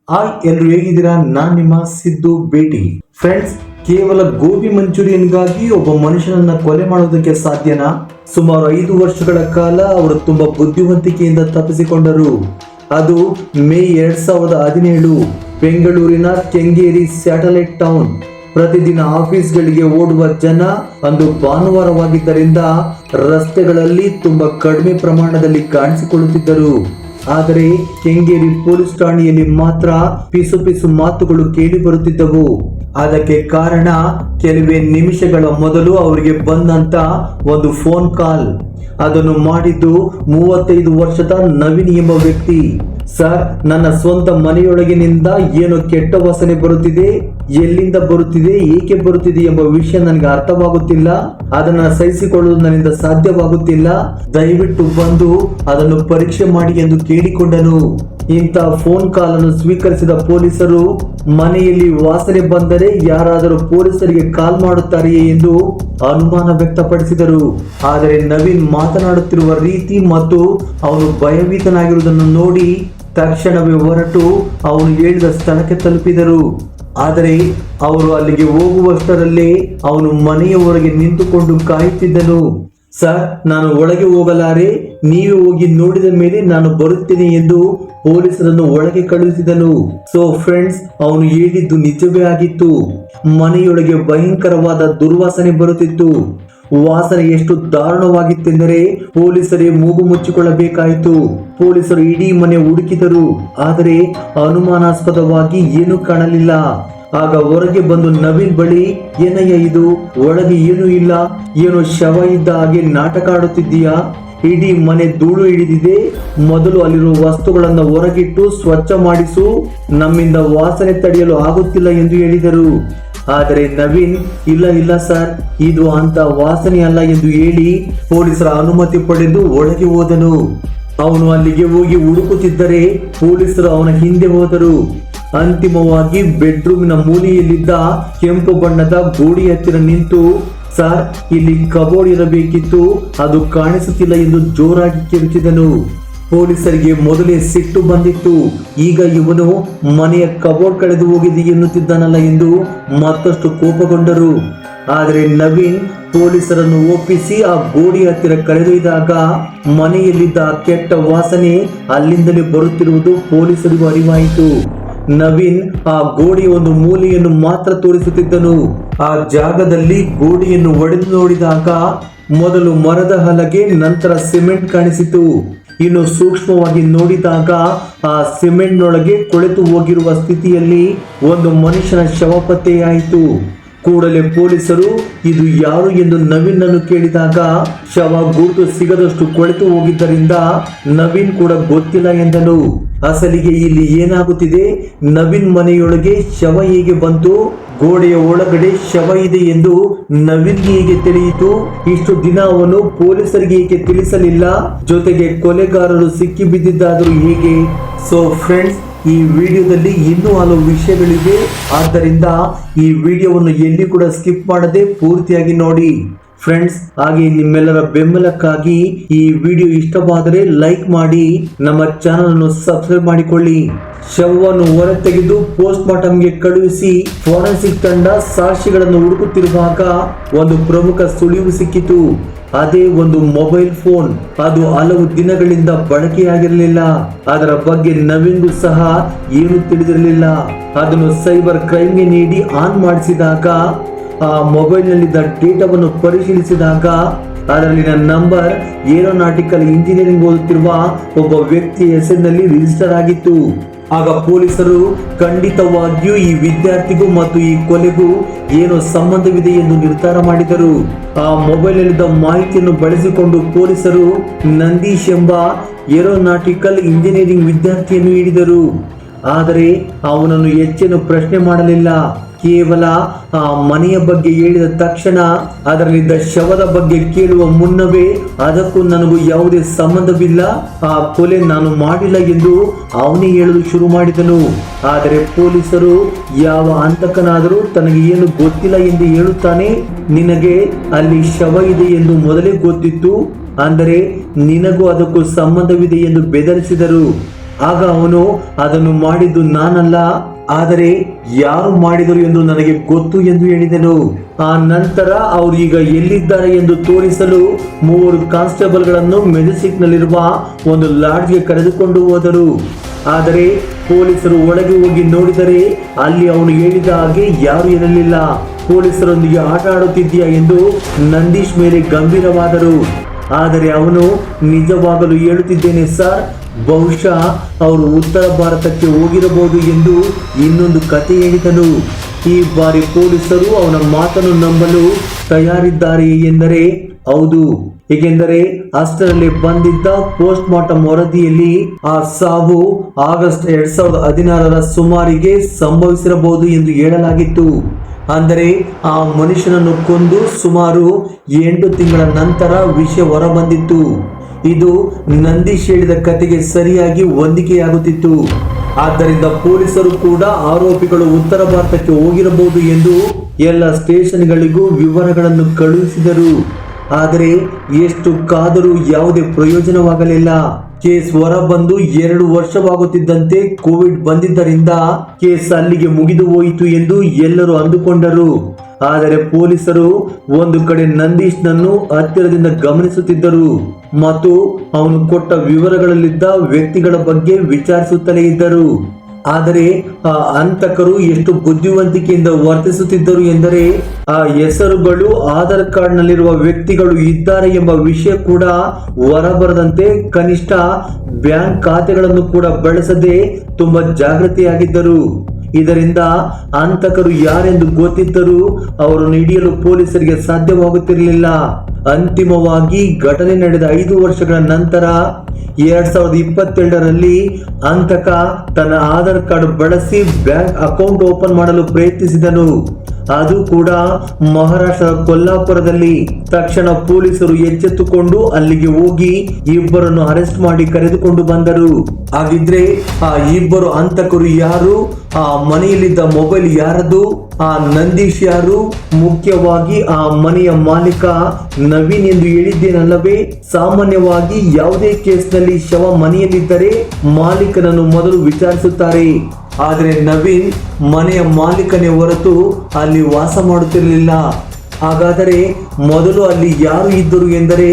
ಎಲ್ರು ಹೇಗಿದ್ದೀರಾ? ನಾನ್ ನಿಮ್ಮ ಸಿದ್ದು ಭೇಟಿ. ಫ್ರೆಂಡ್ಸ್, ಕೇವಲ ಗೋಬಿ ಮಂಚೂರಿಯನ್ಗಾಗಿ ಒಬ್ಬ ಮನುಷ್ಯನನ್ನ ಕೊಲೆ ಮಾಡೋದಕ್ಕೆ ಸಾಧ್ಯನಾ? ಸುಮಾರು 5 ವರ್ಷಗಳ ಕಾಲ ಅವರು ತುಂಬಾ ಬುದ್ಧಿವಂತಿಕೆಯಿಂದ ತಪ್ಪಿಸಿಕೊಂಡರು. ಅದು ಮೇ 2017 ಬೆಂಗಳೂರಿನ ಕೆಂಗೇರಿ ಸ್ಯಾಟಲೈಟ್ ಟೌನ್. ಪ್ರತಿದಿನ ಆಫೀಸ್ಗಳಿಗೆ ಓಡುವ ಜನ ಅಂದು ಭಾನುವಾರವಾಗಿದ್ದರಿಂದ ರಸ್ತೆಗಳಲ್ಲಿ ತುಂಬಾ ಕಡಿಮೆ ಪ್ರಮಾಣದಲ್ಲಿ ಕಾಣಿಸಿಕೊಳ್ಳುತ್ತಿದ್ದರು. ಆದರೆ ಕೆಂಗೇರಿ ಪೊಲೀಸ್ ಠಾಣೆಯಲ್ಲಿ ಮಾತ್ರ ಪಿಸು ಪಿಸು ಮಾತುಗಳು ಕೇಳಿ ಬರುತ್ತಿದ್ದವು. ಅದಕ್ಕೆ ಕಾರಣ ಕೆಲವೇ ನಿಮಿಷಗಳ ಮೊದಲು ಅವರಿಗೆ ಬಂದಂತ ಒಂದು ಫೋನ್ ಕಾಲ್. ಅದನ್ನು ಮಾಡಿದ್ದು 35 ವರ್ಷದ ನವೀನ್ ಎಂಬ ವ್ಯಕ್ತಿ. ಸರ್, ನನ್ನ ಸ್ವಂತ ಮನೆಯೊಳಗಿನಿಂದ ಏನೋ ಕೆಟ್ಟ ವಾಸನೆ ಬರುತ್ತಿದೆ. ಎಲ್ಲಿಂದ ಬರುತ್ತಿದೆ, ಏಕೆ ಬರುತ್ತಿದೆ ಎಂಬ ವಿಷಯ ನನಗೆ ಅರ್ಥವಾಗುತ್ತಿಲ್ಲ. ಅದನ್ನ ಸಹಿಸಿಕೊಳ್ಳಲು ನನ್ನಿಂದ ಸಾಧ್ಯವಾಗುತ್ತಿಲ್ಲ. ದಯವಿಟ್ಟು ಬಂದು ಅದನ್ನು ಪರೀಕ್ಷೆ ಮಾಡಿ ಎಂದು ಕೇಳಿಕೊಂಡನು. ಇಂಥ ಫೋನ್ ಕಾಲ್ ಅನ್ನು ಸ್ವೀಕರಿಸಿದ ಪೊಲೀಸರು ಮನೆಯಲ್ಲಿ ವಾಸನೆ ಬಂದರೆ ಯಾರಾದರೂ ಪೊಲೀಸರಿಗೆ ಕಾಲ್ ಮಾಡುತ್ತಾರೆಯೇ ಎಂದು ಅನುಮಾನ ವ್ಯಕ್ತಪಡಿಸಿದರು. ಆದರೆ ನವೀನ್ ಮಾತನಾಡುತ್ತಿರುವ ರೀತಿ ಮತ್ತು ಅವನು ಭಯಭೀತನಾಗಿರುವುದನ್ನು ನೋಡಿ ತಕ್ಷಣವೇ ಹೊರಟು ಅವನು ಹೇಳಿದ ಸ್ಥಳಕ್ಕೆ ತಲುಪಿದರು. ಆದರೆ ಅವರು ಅಲ್ಲಿಗೆ ಹೋಗುವಷ್ಟರಲ್ಲೇ ಅವನು ಮನೆಯ ಹೊರಗೆ ನಿಂತುಕೊಂಡು ಕಾಯುತ್ತಿದ್ದನು. ಸರ್, ನಾನು ಒಳಗೆ ಹೋಗಲಾರೆ, ನೀವೇ ಹೋಗಿ ನೋಡಿದ ಮೇಲೆ ನಾನು ಬರುತ್ತೇನೆ ಎಂದು ಪೊಲೀಸರನ್ನು ಒಳಗೆ ಕಳುಹಿಸಿದನು. ಸೊ ಫ್ರೆಂಡ್ಸ್, ಅವನು ಹೇಳಿದ್ದು ನಿಜವೇ ಆಗಿತ್ತು. ಮನೆಯೊಳಗೆ ಭಯಂಕರವಾದ ದುರ್ವಾಸನೆ ಬರುತ್ತಿತ್ತು. ವಾಸನೆ ಎಷ್ಟು ದಾರುಣವಾಗಿತ್ತೆಂದರೆ ಪೊಲೀಸರೇ ಮೂಗು ಮುಚ್ಚಿಕೊಳ್ಳಬೇಕಾಯಿತು. ಪೊಲೀಸರು ಇಡೀ ಮನೆ ಹುಡುಕಿದರು, ಆದರೆ ಅನುಮಾನಾಸ್ಪದವಾಗಿ ಏನೂ ಕಾಣಲಿಲ್ಲ. ಆಗ ಹೊರಗೆ ಬಂದು ನವೀನ್ ಬಳಿ, ಏನಯ್ಯ ಇದು, ಒಳಗೆ ಏನೂ ಇಲ್ಲ, ಏನೋ ಶವ ಇದ್ದ ಹಾಗೆ ನಾಟಕ ಆಡುತ್ತಿದ್ದೀಯಾ? ಇಡೀ ಮನೆ ಧೂಳು ಹಿಡಿದಿದೆ. ಮೊದಲು ಅಲ್ಲಿರುವ ವಸ್ತುಗಳನ್ನು ಹೊರಗಿಟ್ಟು ಸ್ವಚ್ಛ ಮಾಡಿಸು, ನಮ್ಮಿಂದ ವಾಸನೆ ತಡೆಯಲು ಆಗುತ್ತಿಲ್ಲ ಎಂದು ಹೇಳಿದರು. ಆದರೆ ನವೀನ್, ಇಲ್ಲ ಸರ್, ಇದು ಅಂತ ವಾಸನೆ ಅಲ್ಲ ಎಂದು ಹೇಳಿ ಪೊಲೀಸರ ಅನುಮತಿ ಪಡೆದು ಒಳಗೆ ಹೋದನು. ಅವನು ಅಲ್ಲಿಗೆ ಹೋಗಿ ಹುಡುಕುತ್ತಿದ್ದರೆ ಪೊಲೀಸರು ಅವನ ಹಿಂದೆ ಹೋದರು. ಅಂತಿಮವಾಗಿ ಬೆಡ್ರೂಮಿನ ಮೂಲೆಯಲ್ಲಿದ್ದ ಕೆಂಪು ಬಣ್ಣದ ಗೋಡಿ ಹತ್ತಿರ ನಿಂತು, ಸರ್, ಇಲ್ಲಿ ಕಬೋರ್ಡ್ ಇರಬೇಕಿತ್ತು, ಅದು ಕಾಣಿಸುತ್ತಿಲ್ಲ ಎಂದು ಜೋರಾಗಿ ಕಿರುಚಿದನು. ಪೊಲೀಸರಿಗೆ ಮೊದಲೇ ಸಿಟ್ಟು ಬಂದಿತ್ತು. ಈಗ ಇವನು ಮನೆಯ ಕಬೋರ್ಡ್ ಕಳೆದು ಹೋಗಿದೆ ಎನ್ನುತ್ತಿದ್ದಾನಲ್ಲ ಎಂದು ಮತ್ತಷ್ಟು ಕೋಪಗೊಂಡರು. ಆದರೆ ನವೀನ್ ಪೊಲೀಸರನ್ನು ಒಪ್ಪಿಸಿ ಆ ಗೋಡಿ ಹತ್ತಿರ ಕಳೆದೊಯ್ದಾಗ ಮನೆಯಲ್ಲಿದ್ದ ಕೆಟ್ಟ ವಾಸನೆ ಅಲ್ಲಿಂದಲೇ ಬರುತ್ತಿರುವುದು ಪೊಲೀಸರಿಗೂ ಅರಿವಾಯಿತು. ನವೀನ್ ಆ ಗೋಡೆಯ ಒಂದು ಮೂಲೆಯನ್ನು ಮಾತ್ರ ತೋರಿಸುತ್ತಿದ್ದನು. ಆ ಜಾಗದಲ್ಲಿ ಗೋಡೆಯನ್ನು ಒಡೆದು ನೋಡಿದಾಗ ಮೊದಲು ಮರದ ಹಲಗೆ, ನಂತರ ಸಿಮೆಂಟ್ ಕಾಣಿಸಿತು. ಇನ್ನು ಸೂಕ್ಷ್ಮವಾಗಿ ನೋಡಿದಾಗ ಆ ಸಿಮೆಂಟ್ನೊಳಗೆ ಕೊಳೆತು ಹೋಗಿರುವ ಸ್ಥಿತಿಯಲ್ಲಿ ಒಂದು ಮನುಷ್ಯನ ಶವ ಪತ್ತೆಯಾಯಿತು. ಕೂಡಲೇ ಪೊಲೀಸರು ಇದು ಯಾರು ಎಂದು ನವೀನ್ ಅನ್ನು ಕೇಳಿದಾಗ ಶವ ಗುರುತು ಸಿಗದಷ್ಟು ಕೊಳೆತು ಹೋಗಿದ್ದರಿಂದ ನವೀನ್ ಕೂಡ ಗೊತ್ತಿಲ್ಲ ಎಂದನು. ಅಸಲಿಗೆ ಇಲ್ಲಿ ಏನಾಗುತ್ತಿದೆ? ನವೀನ್ ಮನೆಯೊಳಗೆ ಶವ ಹೇಗೆ ಬಂತು? ಗೋಡೆಯ ಒಳಗಡೆ ಶವ ಇದೆ ಎಂದು ನವೀನ್ಗೆ ಹೇಗೆ ತಿಳಿಯಿತು? ಇಷ್ಟು ದಿನ ಅವನು ಪೊಲೀಸರಿಗೆ ಏಕೆ ತಿಳಿಸಲಿಲ್ಲ? ಜೊತೆಗೆ ಕೊಲೆಗಾರರು ಸಿಕ್ಕಿ ಬಿದ್ದಿದ್ದಾದರೂ ಹೇಗೆ? ಸೊ ಫ್ರೆಂಡ್ಸ್, ಈ ವಿಡಿಯೋದಲ್ಲಿ ಇನ್ನೂ ಹಲವು ವಿಷಯಗಳಿವೆ. ಆದ್ದರಿಂದ ಈ ವಿಡಿಯೋವನ್ನು ಎಲ್ಲಿ ಕೂಡ ಸ್ಕಿಪ್ ಮಾಡದೆ ಪೂರ್ತಿಯಾಗಿ ನೋಡಿ ಫ್ರೆಂಡ್ಸ್. ಹಾಗೆ ನಿಮ್ಮೆಲ್ಲರ ಬೆಂಬಲಕ್ಕಾಗಿ ಈ ವಿಡಿಯೋ ಇಷ್ಟವಾದರೆ ಲೈಕ್ ಮಾಡಿ, ನಮ್ಮ ಚಾನಲ್ ಅನ್ನು ಸಬ್ಸ್ಕ್ರೈಬ್ ಮಾಡಿಕೊಳ್ಳಿ. ಶವವನ್ನು ಹೊರತೆಗೆದು ಪೋಸ್ಟ್ ಮಾರ್ಟಂಗೆ ಕಳುಹಿಸಿ ಫೋರೆನ್ಸಿಕ್ ತಂಡ ಸಾಕ್ಷಿಗಳನ್ನು ಹುಡುಕುತ್ತಿರುವಾಗ ಒಂದು ಪ್ರಮುಖ ಸುಳಿವು ಸಿಕ್ಕಿತು. ಅದೇ ಒಂದು ಮೊಬೈಲ್ ಫೋನ್. ಅದು ಹಲವು ದಿನಗಳಿಂದ ಬಳಕೆಯಾಗಿರಲಿಲ್ಲ. ಅದರ ಬಗ್ಗೆ ನವೀನ್ಗೂ ಸಹ ಏನು ತಿಳಿದಿರಲಿಲ್ಲ. ಅದನ್ನು ಸೈಬರ್ ಕ್ರೈಮ್ಗೆ ನೀಡಿ ಆನ್ ಮಾಡಿಸಿದಾಗ ಆ ಮೊಬೈಲ್ ನಲ್ಲಿದ್ದ ಡೇಟಾವನ್ನು ಪರಿಶೀಲಿಸಿದಾಗ ಅದರಲ್ಲಿನ ನಂಬರ್ ಏರೋನಾಟಿಕಲ್ ಇಂಜಿನಿಯರಿಂಗ್ ಓದುತ್ತಿರುವ ಒಬ್ಬ ವ್ಯಕ್ತಿಯ ಹೆಸರಿನಲ್ಲಿ ರಿಜಿಸ್ಟರ್ ಆಗಿತ್ತು. ಆಗ ಪೊಲೀಸರು ಖಂಡಿತವಾಗಿಯೂ ಈ ವಿದ್ಯಾರ್ಥಿಗೂ ಮತ್ತು ಈ ಕೊಲೆಗೂ ಏನೋ ಸಂಬಂಧವಿದೆ ಎಂದು ನಿರ್ಧಾರ ಮಾಡಿದರು. ಆ ಮೊಬೈಲ್ ನಲ್ಲಿದ್ದ ಮಾಹಿತಿಯನ್ನು ಬಳಸಿಕೊಂಡು ಪೊಲೀಸರು ನಂದೀಶ್ ಎಂಬ ಏರೋನಾಟಿಕಲ್ ಇಂಜಿನಿಯರಿಂಗ್ ವಿದ್ಯಾರ್ಥಿಯನ್ನು ಹಿಡಿದರು. ಆದರೆ ಅವನನ್ನು ಹೆಚ್ಚೇನು ಪ್ರಶ್ನೆ ಮಾಡಲಿಲ್ಲ. ಕೇವಲ ಆ ಮನೆಯ ಬಗ್ಗೆ ಹೇಳಿದ ತಕ್ಷಣ ಅದರಲ್ಲಿದ್ದ ಶವದ ಬಗ್ಗೆ ಕೇಳುವ ಮುನ್ನವೇ ಅದಕ್ಕೂ ನನಗೂ ಯಾವುದೇ ಸಂಬಂಧವಿಲ್ಲ, ಆ ಕೊಲೆ ನಾನು ಮಾಡಿಲ್ಲ ಎಂದು ಅವನೇ ಹೇಳಲು ಶುರು ಮಾಡಿದನು. ಆದರೆ ಪೊಲೀಸರು ಯಾವ ಹಂತಕನಾದರೂ ತನಗೆ ಏನು ಗೊತ್ತಿಲ್ಲ ಎಂದು ಹೇಳುತ್ತಾನೆ. ನಿನಗೆ ಅಲ್ಲಿ ಶವ ಇದೆ ಎಂದು ಮೊದಲೇ ಗೊತ್ತಿತ್ತು, ಅಂದರೆ ನಿನಗೂ ಅದಕ್ಕೂ ಸಂಬಂಧವಿದೆ ಎಂದು ಬೆದರಿಸಿದರು. ಆಗ ಅವನು ಅದನ್ನು ಮಾಡಿದ್ದು ನಾನಲ್ಲ, ಆದರೆ ಯಾರು ಮಾಡಿದರು ಎಂದು ನನಗೆ ಗೊತ್ತು ಎಂದು ಹೇಳಿದನು. ಆ ನಂತರ ಅವರು ಈಗ ಎಲ್ಲಿದ್ದಾರೆ ಎಂದು ತೋರಿಸಲು 3 ಕಾನ್ಸ್ಟೇಬಲ್ಗಳನ್ನು ಮೆಜೆಸ್ಟಿಕ್ ನಲ್ಲಿರುವ ಒಂದು ಲಾಡ್ಜ್ಗೆ ಕರೆದುಕೊಂಡು ಹೋದರು. ಆದರೆ ಪೊಲೀಸರು ಒಳಗೆ ಹೋಗಿ ನೋಡಿದರೆ ಅಲ್ಲಿ ಅವನು ಹೇಳಿದ ಹಾಗೆ ಯಾರು ಇರಲಿಲ್ಲ. ಪೊಲೀಸರೊಂದಿಗೆ ಆಟ ಆಡುತ್ತಿದ್ದೀಯಾ ಎಂದು ನಂದೀಶ್ ಮೇಲೆ ಗಂಭೀರವಾದರು. ಆದರೆ ಅವನು ನಿಜವಾಗಲು ಹೇಳುತ್ತಿದ್ದೇನೆ ಸರ್, ಬಹುಶಃ ಅವರು ಉತ್ತರ ಭಾರತಕ್ಕೆ ಹೋಗಿರಬಹುದು ಎಂದು ಇನ್ನೊಂದು ಕತೆ ಹೇಳಿದನು. ಈ ಬಾರಿ ಪೊಲೀಸರು ಅವನ ಮಾತನ್ನು ನಂಬಲು ತಯಾರಿದ್ದಾರೆ ಎಂದರೆ ಹೌದು, ಏಕೆಂದರೆ ಅಷ್ಟರಲ್ಲಿ ಬಂದಿದ್ದ ಪೋಸ್ಟ್ ಮಾರ್ಟಮ್ ವರದಿಯಲ್ಲಿ ಆ ಸಾವು ಆಗಸ್ಟ್ 2016 ಸುಮಾರಿಗೆ ಸಂಭವಿಸಿರಬಹುದು ಎಂದು ಹೇಳಲಾಗಿತ್ತು. ಅಂದರೆ ಆ ಮನುಷ್ಯನನ್ನು ಕೊಂದು ಸುಮಾರು 8 ತಿಂಗಳ ನಂತರ ವಿಷಯ ಹೊರಬಂದಿತ್ತು. ಇದು ನಂದೀಶ್ ಹೇಳಿದ ಕತೆಗೆ ಸರಿಯಾಗಿ ಹೊಂದಿಕೆಯಾಗುತ್ತಿತ್ತು. ಆದ್ದರಿಂದ ಪೊಲೀಸರು ಕೂಡ ಆರೋಪಿಗಳು ಉತ್ತರ ಭಾರತಕ್ಕೆ ಹೋಗಿರಬಹುದು ಎಂದು ಎಲ್ಲ ಸ್ಟೇಷನ್ಗಳಿಗೂ ವಿವರಗಳನ್ನು ಕಳುಹಿಸಿದರು. ಆದರೆ ಎಷ್ಟು ಕಾದರೂ ಯಾವುದೇ ಪ್ರಯೋಜನವಾಗಲಿಲ್ಲ. ಕೇಸ್ ಹೊರಬಂದು 2 ವರ್ಷವಾಗುತ್ತಿದ್ದಂತೆ ಕೋವಿಡ್ ಬಂದಿದ್ದರಿಂದ ಕೇಸ್ ಅಲ್ಲಿಗೆ ಮುಗಿದು ಹೋಯಿತು ಎಂದು ಎಲ್ಲರೂ ಅಂದುಕೊಂಡರು. ಆದರೆ ಪೊಲೀಸರು ಒಂದು ಕಡೆ ನಂದೀಶ್ನನ್ನು ಹತ್ತಿರದಿಂದ ಗಮನಿಸುತ್ತಿದ್ದರು ಮತ್ತು ಅವನು ಕೊಟ್ಟ ವಿವರಗಳಲ್ಲಿದ್ದ ವ್ಯಕ್ತಿಗಳ ಬಗ್ಗೆ ವಿಚಾರಿಸುತ್ತಲೇ ಇದ್ದರು. ಆದರೆ ಆ ಹಂತಕರು ಎಷ್ಟು ಬುದ್ಧಿವಂತಿಕೆಯಿಂದ ವರ್ತಿಸುತ್ತಿದ್ದರು ಎಂದರೆ ಆ ಹೆಸರುಗಳು ಆಧಾರ್ ಕಾರ್ಡ್ ನಲ್ಲಿರುವ ವ್ಯಕ್ತಿಗಳು ಇದ್ದಾರೆ ಎಂಬ ವಿಷಯ ಕೂಡ ಹೊರಬರದಂತೆ ಕನಿಷ್ಠ ಬ್ಯಾಂಕ್ ಖಾತೆಗಳನ್ನು ಕೂಡ ಬಳಸದೆ ತುಂಬಾ ಜಾಗೃತಿಯಾಗಿದ್ದರು. ಇದರಿಂದ ಹಂತಕರು ಯಾರೆಂದು ಗೊತ್ತಿದ್ದರೂ ಅವರನ್ನು ಹಿಡಿಯಲು ಪೊಲೀಸರಿಗೆ ಸಾಧ್ಯವಾಗುತ್ತಿರಲಿಲ್ಲ. ಅಂತಿಮವಾಗಿ ಘಟನೆ ನಡೆದ 5 ವರ್ಷಗಳ ನಂತರ 2022ರಲ್ಲಿ ಹಂತಕ ತನ್ನ ಆಧಾರ್ ಕಾರ್ಡ್ ಬಳಸಿ ಬ್ಯಾಂಕ್ ಅಕೌಂಟ್ ಓಪನ್ ಮಾಡಲು ಪ್ರಯತ್ನಿಸಿದನು. ಅದು ಕೂಡ ಮಹಾರಾಷ್ಟ್ರದ ಕೊಲ್ಲಾಪುರದಲ್ಲಿ. ತಕ್ಷಣ ಪೊಲೀಸರು ಎಚ್ಚೆತ್ತುಕೊಂಡು ಅಲ್ಲಿಗೆ ಹೋಗಿ ಇಬ್ಬರನ್ನು ಅರೆಸ್ಟ್ ಮಾಡಿ ಕರೆದುಕೊಂಡು ಬಂದರು. ಹಾಗಿದ್ರೆ ಆ ಇಬ್ಬರು ಹಂತಕರು ಯಾರು? ಆ ಮನೆಯಲ್ಲಿದ್ದ ಮೊಬೈಲ್ ಯಾರದು? ಆ ನಂದೀಶ್ ಯಾರು? ಮುಖ್ಯವಾಗಿ ಆ ಮನೆಯ ಮಾಲೀಕ ನವೀನ್ ಎಂದು ಹೇಳಿದ್ದೇನಲ್ಲವೇ? ಸಾಮಾನ್ಯವಾಗಿ ಯಾವುದೇ ಕೇಸ್ನಲ್ಲಿ ಶವ ಮನೆಯಲ್ಲಿದ್ದರೆ ಮಾಲೀಕನನ್ನು ಮೊದಲು ವಿಚಾರಿಸುತ್ತಾರೆ. ಆದರೆ ನವೀನ್ ಮನೆಯ ಮಾಲೀಕನೇ ಹೊರತು ಅಲ್ಲಿ ವಾಸ ಮಾಡುತ್ತಿರಲಿಲ್ಲ. ಹಾಗಾದರೆ ಮೊದಲು ಅಲ್ಲಿ ಯಾರು ಇದ್ದರು ಎಂದರೆ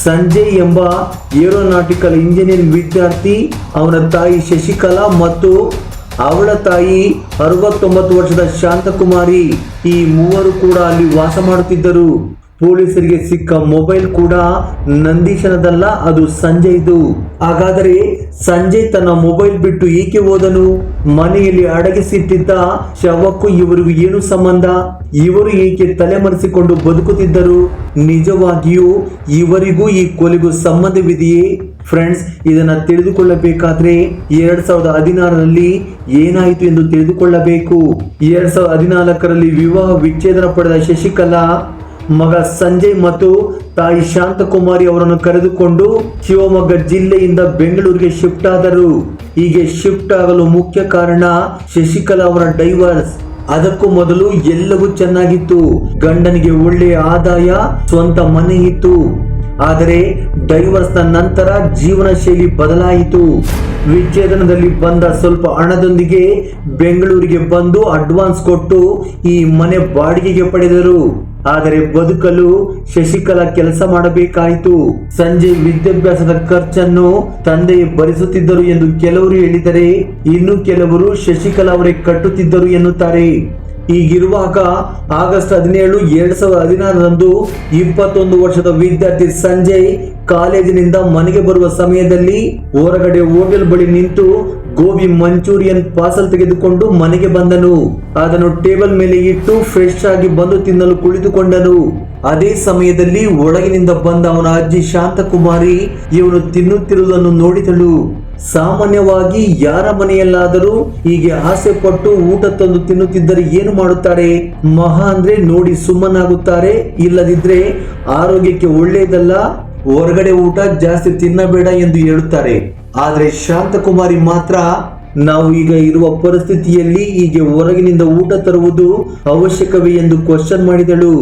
ಸಂಜಯ್ ಎಂಬ ಏರೋನಾಟಿಕಲ್ ಇಂಜಿನಿಯರಿಂಗ್ ವಿದ್ಯಾರ್ಥಿ, ಅವನ ತಾಯಿ ಶಶಿಕಲಾ ಮತ್ತು ಅವಳ ತಾಯಿ 69 ವರ್ಷದ ಶಾಂತಕುಮಾರಿ. ಈ ಮೂವರು ಕೂಡ ಅಲ್ಲಿ ವಾಸ ಮಾಡುತ್ತಿದ್ದರು. ಪೊಲೀಸರಿಗೆ ಸಿಕ್ಕ ಮೊಬೈಲ್ ಕೂಡ ನಂದೀಶನದಲ್ಲ, ಅದು ಸಂಜಯ್ದು. ಹಾಗಾದರೆ ಸಂಜಯ್ ತನ್ನ ಮೊಬೈಲ್ ಬಿಟ್ಟು ಏಕೆ ಹೋದನು? ಮನೆಯಲ್ಲಿ ಅಡಗಿಸಿಟ್ಟಿದ್ದ ಶವಕ್ಕೂ ಇವರಿಗೂ ಏನು ಸಂಬಂಧ? ಇವರು ಏಕೆ ತಲೆಮರೆಸಿಕೊಂಡು ಬದುಕುತ್ತಿದ್ದರು? ನಿಜವಾಗಿಯೂ ಇವರಿಗೂ ಈ ಕೊಲೆಗೂ ಸಂಬಂಧವಿದೆಯೇ? ಫ್ರೆಂಡ್ಸ್, ಇದನ್ನ ತಿಳಿದುಕೊಳ್ಳಬೇಕಾದ್ರೆ 2016ರಲ್ಲಿ ಏನಾಯಿತು ಎಂದು ತಿಳಿದುಕೊಳ್ಳಬೇಕು. 2014ರಲ್ಲಿ ವಿವಾಹ ವಿಚ್ಛೇದನ ಪಡೆದ ಶಶಿಕಲಾ ಮಗ ಸಂಜಯ್ ಮತ್ತು ತಾಯಿ ಶಾಂತಕುಮಾರಿ ಅವರನ್ನು ಕರೆದುಕೊಂಡು ಶಿವಮೊಗ್ಗ ಜಿಲ್ಲೆಯಿಂದ ಬೆಂಗಳೂರಿಗೆ ಶಿಫ್ಟ್ ಆದರು. ಹೀಗೆ ಶಿಫ್ಟ್ ಆಗಲು ಮುಖ್ಯ ಕಾರಣ ಶಶಿಕಲಾ ಅವರ ಡೈವರ್ಸ್. ಅದಕ್ಕೂ ಮೊದಲು ಎಲ್ಲವೂ ಚೆನ್ನಾಗಿತ್ತು. ಗಂಡನಿಗೆ ಒಳ್ಳೆಯ ಆದಾಯ, ಸ್ವಂತ ಮನೆ ಇತ್ತು. ಆದರೆ ಡೈವರ್ಸ್ ನ ನಂತರ ಜೀವನ ಶೈಲಿ ಬದಲಾಯಿತು. ವಿಚ್ಛೇದನದಲ್ಲಿ ಬಂದ ಸ್ವಲ್ಪ ಹಣದೊಂದಿಗೆ ಬೆಂಗಳೂರಿಗೆ ಬಂದು ಅಡ್ವಾನ್ಸ್ ಕೊಟ್ಟು ಈ ಮನೆ ಬಾಡಿಗೆಗೆ ಪಡೆದರು. ಆದರೆ ಬದುಕಲು ಶಶಿಕಲಾ ಕೆಲಸ ಮಾಡಬೇಕಾಯಿತು. ಸಂಜಯ್ ವಿದ್ಯಾಭ್ಯಾಸದ ಖರ್ಚನ್ನು ತಂದೆಯೇ ಭರಿಸುತ್ತಿದ್ದರು ಎಂದು ಕೆಲವರು ಹೇಳಿದರೆ, ಇನ್ನು ಕೆಲವರು ಶಶಿಕಲಾ ಅವರೇ ಕಟ್ಟುತ್ತಿದ್ದರು ಎನ್ನುತ್ತಾರೆ. ಹೀಗಿರುವಾಗ ಆಗಸ್ಟ್ 17, 2016ರಂದು 21 ವರ್ಷದ ವಿದ್ಯಾರ್ಥಿ ಸಂಜಯ್ ಕಾಲೇಜಿನಿಂದ ಮನೆಗೆ ಬರುವ ಸಮಯದಲ್ಲಿ ಹೊರಗಡೆ ಹೋಟೆಲ್ ಬಳಿ ನಿಂತು ಗೋಬಿ ಮಂಚೂರಿಯನ್ ಪಾರ್ಸಲ್ ತೆಗೆದುಕೊಂಡು ಮನೆಗೆ ಬಂದನು. ಅದನ್ನು ಟೇಬಲ್ ಮೇಲೆ ಇಟ್ಟು ಫ್ರೆಶ್ ಆಗಿ ಬಂದು ತಿನ್ನಲು ಕುಳಿತುಕೊಂಡನು. ಅದೇ ಸಮಯದಲ್ಲಿ ಒಳಗಿನಿಂದ ಬಂದ ಅವನ ಅಜ್ಜಿ ಶಾಂತಕುಮಾರಿ ಇವನು ತಿನ್ನುತ್ತಿರುವುದನ್ನು ನೋಡಿದಳು. ಸಾಮಾನ್ಯವಾಗಿ ಯಾರ ಮನೆಯಲ್ಲಾದರೂ ಹೀಗೆ ಆಸೆ ಪಟ್ಟು ಊಟ ತಂದು ತಿನ್ನುತ್ತಿದ್ದರೆ ಏನು ಮಾಡುತ್ತಾರೆ? ಮಹಾ ಅಂದ್ರೆ ನೋಡಿ ಸುಮ್ಮನಾಗುತ್ತಾರೆ, ಇಲ್ಲದಿದ್ರೆ ಆರೋಗ್ಯಕ್ಕೆ ಒಳ್ಳೆಯದಲ್ಲ, ಹೊರಗಡೆ ಊಟ ಜಾಸ್ತಿ ತಿನ್ನಬೇಡ ಎಂದು ಹೇಳುತ್ತಾರೆ. ಆದ್ರೆ ಶಾಂತಕುಮಾರಿ ಮಾತ್ರ ನಾವು ಈಗ ಇರುವ ಪರಿಸ್ಥಿತಿಯಲ್ಲಿ ಹೀಗೆ ಹೊರಗಿನಿಂದ ಊಟ ತರುವುದು ಅವಶ್ಯಕವೇ ಎಂದು ಕ್ವಶನ್ ಮಾಡಿದಳು.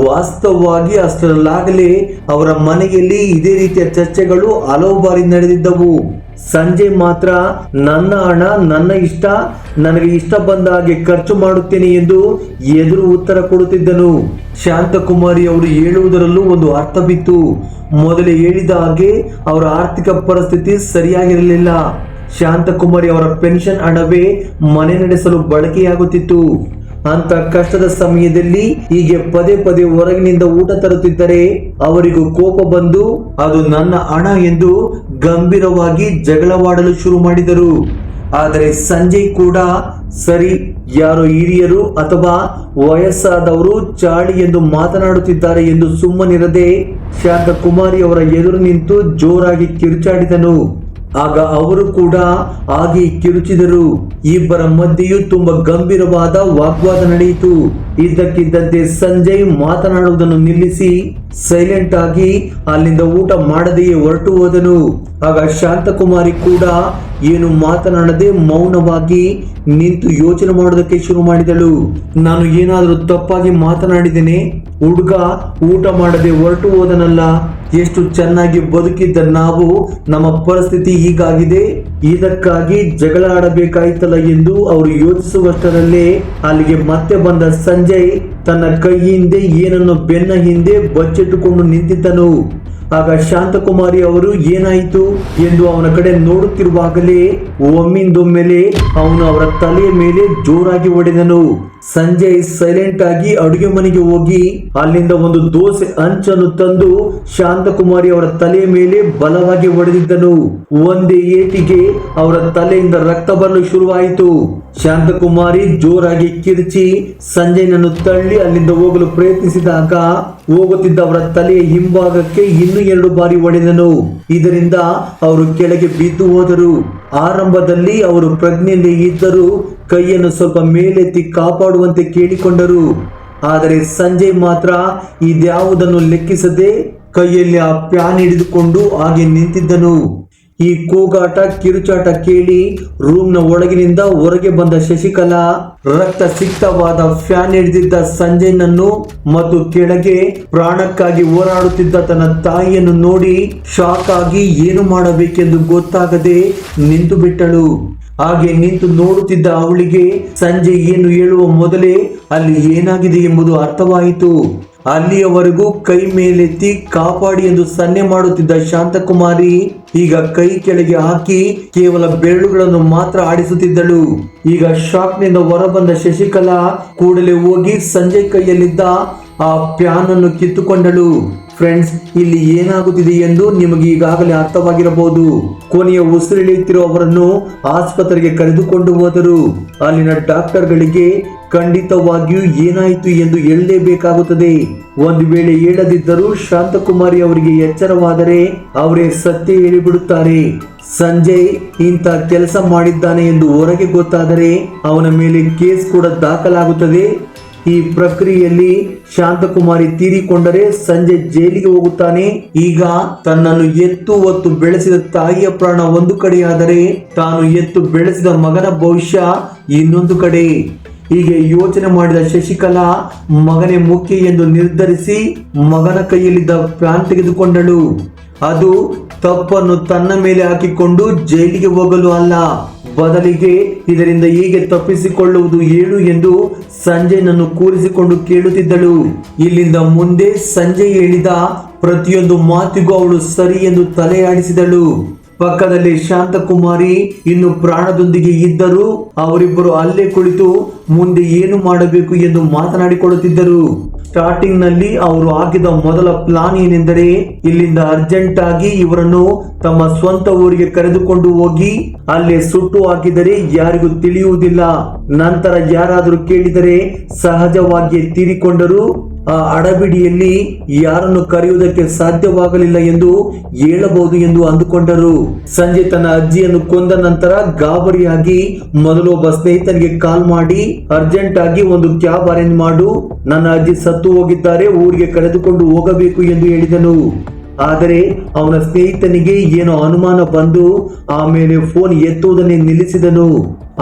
ವಾಸ್ತವವಾಗಿ ಅಷ್ಟರಲ್ಲಾಗಲೇ ಅವರ ಮನೆಯಲ್ಲಿ ಇದೇ ರೀತಿಯ ಚರ್ಚೆಗಳು ಹಲವು ಬಾರಿ ನಡೆದಿದ್ದವು. ಸಂಜಯ್ ಮಾತ್ರ ನನ್ನ ಹಣ ನನ್ನ ಇಷ್ಟ, ನನಗೆ ಇಷ್ಟ ಬಂದ ಹಾಗೆ ಖರ್ಚು ಮಾಡುತ್ತೇನೆ ಎಂದು ಎದುರು ಉತ್ತರ ಕೊಡುತ್ತಿದ್ದನು. ಶಾಂತಕುಮಾರಿ ಅವರು ಹೇಳುವುದರಲ್ಲೂ ಒಂದು ಅರ್ಥವಿತ್ತು. ಮೊದಲೇ ಹೇಳಿದ ಹಾಗೆ ಅವರ ಆರ್ಥಿಕ ಪರಿಸ್ಥಿತಿ ಸರಿಯಾಗಿರಲಿಲ್ಲ. ಶಾಂತಕುಮಾರಿ ಅವರ ಪೆನ್ಷನ್ ಹಣವೇ ಮನೆ ನಡೆಸಲು ಬಳಕೆಯಾಗುತ್ತಿತ್ತು. ಅಂತ ಕಷ್ಟದ ಸಮಯದಲ್ಲಿ ಹೀಗೆ ಪದೇ ಪದೇ ಹೊರಗಿನಿಂದ ಊಟ ತರುತ್ತಿದ್ದರೆ ಅವರಿಗೂ ಕೋಪ ಬಂದು ಅದು ನನ್ನ ಹಣ ಎಂದು ಗಂಭೀರವಾಗಿ ಜಗಳವಾಡಲು ಶುರು ಮಾಡಿದರು. ಆದರೆ ಸಂಜಯ್ ಕೂಡ ಸರಿ, ಯಾರೋ ಹಿರಿಯರು ಅಥವಾ ವಯಸ್ಸಾದವರು ಚಾಳಿ ಎಂದು ಮಾತನಾಡುತ್ತಿದ್ದಾರೆ ಎಂದು ಸುಮ್ಮನಿರದೆ ಶಾಂತಕುಮಾರಿ ಅವರ ಎದುರು ನಿಂತು ಜೋರಾಗಿ ಕಿರುಚಾಡಿದನು. ಆಗ ಅವರು ಕೂಡ ಹಾಗೆ ಕಿರುಚಿದರು. ಇಬ್ಬರ ಮಧ್ಯೆಯೂ ತುಂಬಾ ಗಂಭೀರವಾದ ವಾಗ್ವಾದ ನಡೆಯಿತು. ಇದ್ದಕ್ಕಿದ್ದಂತೆ ಸಂಜಯ್ ಮಾತನಾಡುವುದನ್ನು ನಿಲ್ಲಿಸಿ ಸೈಲೆಂಟ್ ಆಗಿ ಅಲ್ಲಿಂದ ಊಟ ಮಾಡದೆಯೇ ಹೊರಟು ಹೋದನು. ಆಗ ಶಾಂತಕುಮಾರಿ ಕೂಡ ಏನು ಮಾತನಾಡದೆ ಮೌನವಾಗಿ ನಿಂತು ಯೋಚನೆ ಮಾಡೋದಕ್ಕೆ ಶುರು ಮಾಡಿದಳು. ನಾನು ಏನಾದರೂ ತಪ್ಪಾಗಿ ಮಾತನಾಡಿದ್ದೇನೆ? ಹುಡುಗ ಊಟ ಮಾಡದೆ ಹೊರಟು ಹೋದನಲ್ಲ, ಎಷ್ಟು ಚೆನ್ನಾಗಿ ಬದುಕಿದ್ದ ನಾವು, ನಮ್ಮ ಪರಿಸ್ಥಿತಿ ಹೀಗಾಗಿದೆ, ಇದಕ್ಕಾಗಿ ಜಗಳ ಆಡಬೇಕಾಯ್ತಲ್ಲ ಎಂದು ಅವರು ಯೋಚಿಸುವಷ್ಟರಲ್ಲೇ ಅಲ್ಲಿಗೆ ಮತ್ತೆ ಬಂದ ಸಂಜಯ್ ತನ್ನ ಕೈ ಹಿಂದೆ ಏನನ್ನು ಬೆನ್ನ ಹಿಂದೆ ಬಚ್ಚಿಟ್ಟುಕೊಂಡು ನಿಂತಿದ್ದನು. ಆಗ ಶಾಂತಕುಮಾರಿ ಅವರು ಏನಾಯಿತು ಎಂದು ಅವನ ಕಡೆ ನೋಡುತ್ತಿರುವಾಗಲೇ ಒಮ್ಮಿಂದೊಮ್ಮೆಲೆ ಅವನು ಅವರ ತಲೆಯ ಮೇಲೆ ಜೋರಾಗಿ ಹೊಡೆದನು. ಸಂಜಯ್ ಸೈಲೆಂಟ್ ಆಗಿ ಅಡುಗೆ ಮನೆಗೆ ಹೋಗಿ ಅಲ್ಲಿಂದ ಒಂದು ದೋಸೆ ಹಂಚನ್ನು ತಂದು ಶಾಂತಕುಮಾರಿ ಅವರ ತಲೆಯ ಮೇಲೆ ಬಲವಾಗಿ ಹೊಡೆದಿದ್ದನು. ಒಂದೇ ಏಟಿಗೆ ಅವರ ತಲೆಯಿಂದ ರಕ್ತ ಬರಲು ಶುರುವಾಯಿತು. ಶಾಂತಕುಮಾರಿ ಜೋರಾಗಿ ಕಿರ್ಚಿ ಸಂಜಯ್ನನ್ನು ತಳ್ಳಿ ಅಲ್ಲಿಂದ ಹೋಗಲು ಪ್ರಯತ್ನಿಸಿದಾಗ ಹೋಗುತ್ತಿದ್ದ ಅವರ ತಲೆಯ ಹಿಂಭಾಗಕ್ಕೆ ಇನ್ನೂ 2 ಬಾರಿ ಹೊಡೆದನು. ಇದರಿಂದ ಅವರು ಕೆಳಗೆ ಬಿದ್ದು ಹೋದರು. ಆರಂಭದಲ್ಲಿ ಅವರು ಪ್ರಜ್ಞೆಯಲ್ಲಿ ಇದ್ದರೂ ಕೈಯನ್ನು ಸ್ವಲ್ಪ ಮೇಲೆತ್ತಿ ಕಾಪಾಡುವಂತೆ ಕೇಳಿಕೊಂಡರು. ಆದರೆ ಸಂಜಯ್ ಮಾತ್ರ ಇದ್ಯಾವುದನ್ನು ಲೆಕ್ಕಿಸದೆ ಕೈಯಲ್ಲಿ ಆ ಪ್ಯಾನ್ ಹಿಡಿದುಕೊಂಡು ಹಾಗೆ ನಿಂತಿದ್ದನು. ಈ ಕೂಗಾಟ ಕಿರುಚಾಟ ಕೇಳಿ ರೂಮ್ನ ಒಳಗಿನಿಂದ ಹೊರಗೆ ಬಂದ ಶಶಿಕಲಾ ರಕ್ತ ಸಿಕ್ತವಾದ ಫ್ಯಾನ್ ಹಿಡಿದಿದ್ದ ಸಂಜಯ್ನನ್ನು ಮತ್ತು ಕೆಳಗೆ ಪ್ರಾಣಕ್ಕಾಗಿ ಹೋರಾಡುತ್ತಿದ್ದ ತನ್ನ ತಾಯಿಯನ್ನು ನೋಡಿ ಶಾಕ್ ಆಗಿ ಏನು ಮಾಡಬೇಕೆಂದು ಗೊತ್ತಾಗದೆ ನಿಂತು ಬಿಟ್ಟಳು. ಹಾಗೆ ನಿಂತು ನೋಡುತ್ತಿದ್ದ ಅವಳಿಗೆ ಸಂಜಯ್ ಏನು ಹೇಳುವ ಮೊದಲೇ ಅಲ್ಲಿ ಏನಾಗಿದೆ ಎಂಬುದು ಅರ್ಥವಾಯಿತು. ಅಲ್ಲಿಯವರೆಗೂ ಕೈ ಮೇಲೆತ್ತಿ ಕಾಪಾಡಿ ಎಂದು ಸನ್ನೆ ಮಾಡುತ್ತಿದ್ದ ಶಾಂತಕುಮಾರಿ ಈಗ ಕೈ ಕೆಳಗೆ ಹಾಕಿ ಕೇವಲ ಬೆರಳುಗಳನ್ನು ಮಾತ್ರ ಆಡಿಸುತ್ತಿದ್ದಳು. ಈಗ ಶಾಕ್ನಿಂದ ಹೊರಬಂದ ಶಶಿಕಲಾ ಕೂಡಲೇ ಹೋಗಿ ಸಂಜಯ್ ಕೈಯಲ್ಲಿದ್ದ ಆ ಪ್ಯಾನ್ ಅನ್ನು ಕಿತ್ತುಕೊಂಡಳು. ಫ್ರೆಂಡ್ಸ್, ಇಲ್ಲಿ ಏನಾಗುತ್ತಿದೆ ಎಂದು ನಿಮಗೆ ಈಗಾಗಲೇ ಅರ್ಥವಾಗಿರಬಹುದು. ಕೊನೆಯ ಉಸಿರೆಳೆಯುತ್ತಿರುವ ಅವರನ್ನು ಆಸ್ಪತ್ರೆಗೆ ಕರೆದುಕೊಂಡು ಹೋದರು. ಅಲ್ಲಿನ ಡಾಕ್ಟರ್ಗಳಿಗೆ ಖಂಡಿತವಾಗಿಯೂ ಏನಾಯಿತು ಎಂದು ಹೇಳಲೇಬೇಕಾಗುತ್ತದೆ. ಒಂದು ವೇಳೆ ಹೇಳದಿದ್ದರೂ ಶಾಂತಕುಮಾರಿ ಅವರಿಗೆ ಎಚ್ಚರವಾದರೆ ಅವರೇ ಸತ್ಯ ಹೇಳಿಬಿಡುತ್ತಾರೆ. ಸಂಜಯ್ ಇಂಥ ಕೆಲಸ ಮಾಡಿದ್ದಾನೆ ಎಂದು ಹೊರಗೆ ಗೊತ್ತಾದರೆ ಅವನ ಮೇಲೆ ಕೇಸ್ ಕೂಡ ದಾಖಲಾಗುತ್ತದೆ. ಈ ಪ್ರಕ್ರಿಯೆಯಲ್ಲಿ ಶಾಂತಕುಮಾರಿ ತೀರಿಕೊಂಡರೆ ಸಂಜಯ್ ಜೈಲಿಗೆ ಹೋಗುತ್ತಾನೆ. ಈಗ ತನ್ನನ್ನು ಎತ್ತು ಹೊತ್ತು ಬೆಳೆಸಿದ ತಾಯಿಯ ಪ್ರಾಣ ಒಂದು ಕಡೆಯಾದರೆ ತಾನು ಎತ್ತು ಬೆಳೆಸಿದ ಮಗನ ಭವಿಷ್ಯ ಇನ್ನೊಂದು ಕಡೆ. ಹೀಗೆ ಯೋಚನೆ ಮಾಡಿದ ಶಶಿಕಲಾ ಮಗನೇ ಮುಖ್ಯ ಎಂದು ನಿರ್ಧರಿಸಿ ಮಗನ ಕೈಯಲ್ಲಿದ್ದ ಪ್ಯಾನ್ ತೆಗೆದುಕೊಂಡಳು. ಅದು ತಪ್ಪನ್ನು ತನ್ನ ಮೇಲೆ ಹಾಕಿಕೊಂಡು ಜೈಲಿಗೆ ಹೋಗಲು ಅಲ್ಲ, ಬದಲಿಗೆ ಇದರಿಂದ ಹೇಗೆ ತಪ್ಪಿಸಿಕೊಳ್ಳುವುದು ಹೇಳು ಎಂದು ಸಂಜಯ್ನನ್ನು ಕೂರಿಸಿಕೊಂಡು ಕೇಳುತ್ತಿದ್ದಳು. ಇಲ್ಲಿಂದ ಮುಂದೆ ಸಂಜಯ್ ಹೇಳಿದ ಪ್ರತಿಯೊಂದು ಮಾತಿಗೂ ಅವಳು ಸರಿ ಎಂದು ತಲೆಯಾಡಿಸಿದಳು. ಪಕ್ಕದಲ್ಲಿ ಶಾಂತಕುಮಾರಿ ಇನ್ನು ಪ್ರಾಣದೊಂದಿಗೆ ಇದ್ದರೂ ಅವರಿಬ್ಬರು ಅಲ್ಲೇ ಕುಳಿತು ಮುಂದೆ ಏನು ಮಾಡಬೇಕು ಎಂದು ಮಾತನಾಡಿಕೊಳ್ಳುತ್ತಿದ್ದರು. ಸ್ಟಾರ್ಟಿಂಗ್ ನಲ್ಲಿ ಅವರು ಹಾಕಿದ ಮೊದಲ ಪ್ಲಾನ್ ಏನೆಂದರೆ ಇಲ್ಲಿಂದ ಅರ್ಜೆಂಟ್ ಆಗಿ ಇವರನ್ನು ತಮ್ಮ ಸ್ವಂತ ಊರಿಗೆ ಕರೆದುಕೊಂಡು ಹೋಗಿ ಅಲ್ಲೇ ಸುಟ್ಟು ಹಾಕಿದರೆ ಯಾರಿಗೂ ತಿಳಿಯುವುದಿಲ್ಲ. ನಂತರ ಯಾರಾದರೂ ಕೇಳಿದರೆ ಸಹಜವಾಗಿ ತೀರಿಕೊಂಡರು. ಆ ಅಡಬಿಡಿಯಲ್ಲಿ ಯಾರನ್ನು ಕರೆಯುವುದಕ್ಕೆ ಸಾಧ್ಯವಾಗಲಿಲ್ಲ ಎಂದು ಹೇಳಬಹುದು ಎಂದು ಅಂದುಕೊಂಡರು. ಸಂಜೆ ತನ್ನ ಅಜ್ಜಿಯನ್ನು ಕೊಂದ ನಂತರ ಗಾಬರಿಯಾಗಿ ಮೊದಲು ಒಬ್ಬ ಸ್ನೇಹಿತನಿಗೆ ಕಾಲ್ ಮಾಡಿ ಅರ್ಜೆಂಟ್ ಆಗಿ ಒಂದು ಕ್ಯಾಬ್ ಅರೇಂಜ್ ಮಾಡು, ನನ್ನ ಅಜ್ಜಿ ಸತ್ತು ಹೋಗಿದ್ದಾರೆ, ಊರಿಗೆ ಕರೆದುಕೊಂಡು ಹೋಗಬೇಕು ಎಂದು ಹೇಳಿದನು. ಆದರೆ ಅವನ ಸ್ನೇಹಿತನಿಗೆ ಏನೋ ಅನುಮಾನ ಬಂದು ಆಮೇಲೆ ಫೋನ್ ಎತ್ತುವುದನ್ನೇ ನಿಲ್ಲಿಸಿದನು.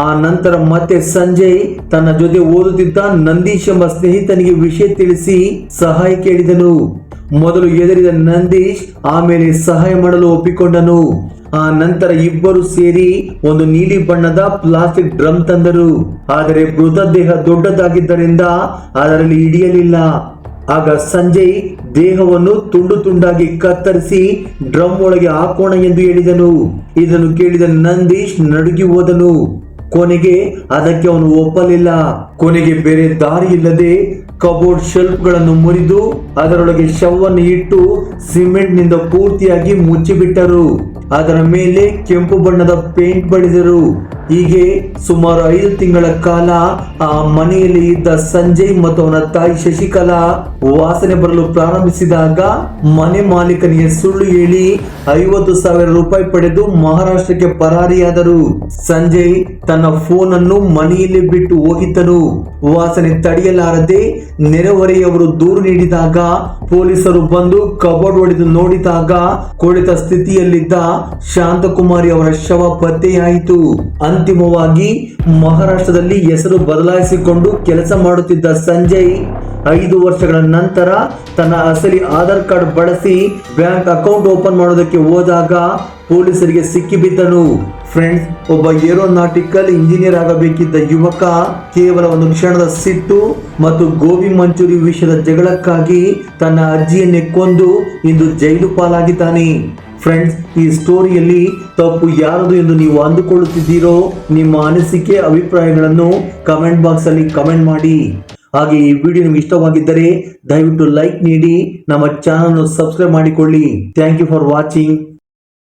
ಆ ನಂತರ ಮತ್ತೆ ಸಂಜಯ್ ತನ್ನ ಜೊತೆ ಓದುತ್ತಿದ್ದ ನಂದೀಶ್ ಎಂಬ ಸ್ನೇಹಿತನಿಗೆ ವಿಷಯ ತಿಳಿಸಿ ಸಹಾಯ ಕೇಳಿದನು. ಮೊದಲು ಹೆದರಿದ ನಂದೀಶ್ ಆಮೇಲೆ ಸಹಾಯ ಮಾಡಲು ಒಪ್ಪಿಕೊಂಡನು. ಆ ನಂತರ ಇಬ್ಬರು ಸೇರಿ ಒಂದು ನೀಲಿ ಬಣ್ಣದ ಪ್ಲಾಸ್ಟಿಕ್ ಡ್ರಮ್ ತಂದರು. ಆದರೆ ಮೃತದೇಹ ದೊಡ್ಡದಾಗಿದ್ದರಿಂದ ಅದರಲ್ಲಿ ಹಿಡಿಯಲಿಲ್ಲ. ಆಗ ಸಂಜಯ್ ದೇಹವನ್ನು ತುಂಡು ತುಂಡಾಗಿ ಕತ್ತರಿಸಿ ಡ್ರಮ್ ಒಳಗೆ ಹಾಕೋಣ ಎಂದು ಹೇಳಿದನು. ಇದನ್ನು ಕೇಳಿದ ನಂದೀಶ್ ನಡುಗಿ ಹೋದನು. ಕೊನೆಗೆ ಅದಕ್ಕೆ ಅವನು ಒಪ್ಪಲಿಲ್ಲ. ಕೊನೆಗೆ ಬೇರೆ ದಾರಿ ಇಲ್ಲದೆ ಕಬೋರ್ಡ್ ಶೆಲ್ಫ್ ಗಳನ್ನು ಮುರಿದು ಅದರೊಳಗೆ ಶವವನ್ನು ಇಟ್ಟು ಸಿಮೆಂಟ್ ನಿಂದ ಪೂರ್ತಿಯಾಗಿ ಮುಚ್ಚಿಬಿಟ್ಟರು. ಅದರ ಮೇಲೆ ಕೆಂಪು ಬಣ್ಣದ ಪೇಂಟ್ ಬಳಿದರು. ಹೀಗೆ ಸುಮಾರು 5 ತಿಂಗಳ ಕಾಲ ಆ ಮನೆಯಲ್ಲಿ ಇದ್ದ ಸಂಜಯ್ ಮತ್ತು ಅವನ ತಾಯಿ ಶಶಿಕಲಾ ವಾಸನೆ ಬರಲು ಪ್ರಾರಂಭಿಸಿದಾಗ ಮನೆ ಮಾಲೀಕನಿಗೆ ಸುಳ್ಳು ಹೇಳಿ 50,000 ರೂಪಾಯಿ ಪಡೆದು ಮಹಾರಾಷ್ಟ್ರಕ್ಕೆ ಪರಾರಿಯಾದರು. ಸಂಜಯ್ ತನ್ನ ಫೋನ್ ಅನ್ನು ಮನೆಯಲ್ಲಿ ಬಿಟ್ಟು ಹೋಗಿದ್ದನು. ವಾಸನೆ ತಡೆಯಲಾರದೆ ನೆರೆಹೊರೆಯವರು ದೂರು ನೀಡಿದಾಗ ಪೊಲೀಸರು ಬಂದು ಕಬೋರ್ಡ್ ಒಡೆದು ನೋಡಿದಾಗ ಕೊಳೆತ ಸ್ಥಿತಿಯಲ್ಲಿದ್ದ ಶಾಂತಕುಮಾರಿ ಅವರ ಶವ ಪತ್ತೆಯಾಯಿತು. ಅಂತಿಮವಾಗಿ ಮಹಾರಾಷ್ಟ್ರದಲ್ಲಿ ಹೆಸರು ಬದಲಾಯಿಸಿಕೊಂಡು ಕೆಲಸ ಮಾಡುತ್ತಿದ್ದ ಸಂಜಯ್ 5 ವರ್ಷಗಳ ನಂತರ ತನ್ನ ಅಸಲಿ ಆಧಾರ್ ಕಾರ್ಡ್ ಬಳಸಿ ಬ್ಯಾಂಕ್ ಅಕೌಂಟ್ ಓಪನ್ ಮಾಡೋದಕ್ಕೆ ಹೋದಾಗ ಪೊಲೀಸರಿಗೆ ಸಿಕ್ಕಿಬಿದ್ದನು. ಫ್ರೆಂಡ್ಸ್, ಒಬ್ಬ ಏರೋನಾಟಿಕಲ್ ಇಂಜಿನಿಯರ್ ಆಗಬೇಕಿದ್ದ ಯುವಕ ಕೇವಲ ಒಂದು ಕ್ಷಣದ ಸಿಟ್ಟು ಮತ್ತು ಗೋಬಿ ಮಂಚೂರಿ ವಿಷಯದ ಜಗಳಕ್ಕಾಗಿ ತನ್ನ ಅಜ್ಜಿಯನ್ನೇ ಕೊಂದು ಇಂದು ಜೈಲು ಪಾಲಾಗಿದ್ದಾನೆ. ಫ್ರೆಂಡ್ಸ್, ಈ ಸ್ಟೋರಿಯಲ್ಲಿ ತಪ್ಪು ಯಾರದು ಎಂದು ನೀವು ಅಂದುಕೊಳ್ಳುತ್ತಿದ್ದೀರೋ ನಿಮ್ಮ ಅನಿಸಿಕೆ ಅಭಿಪ್ರಾಯಗಳನ್ನು ಕಮೆಂಟ್ ಬಾಕ್ಸ್ ಅಲ್ಲಿ ಕಮೆಂಟ್ ಮಾಡಿ. ಹಾಗೆ ಈ ವಿಡಿಯೋ ನಿಮಗೆ ಇಷ್ಟವಾಗಿದ್ದರೆ ದಯವಿಟ್ಟು ಲೈಕ್ ನೀಡಿ ನಮ್ಮ ಚಾನಲ್ ಅನ್ನು ಸಬ್ಸ್ಕ್ರೈಬ್ ಮಾಡಿಕೊಳ್ಳಿ. Thank you for watching.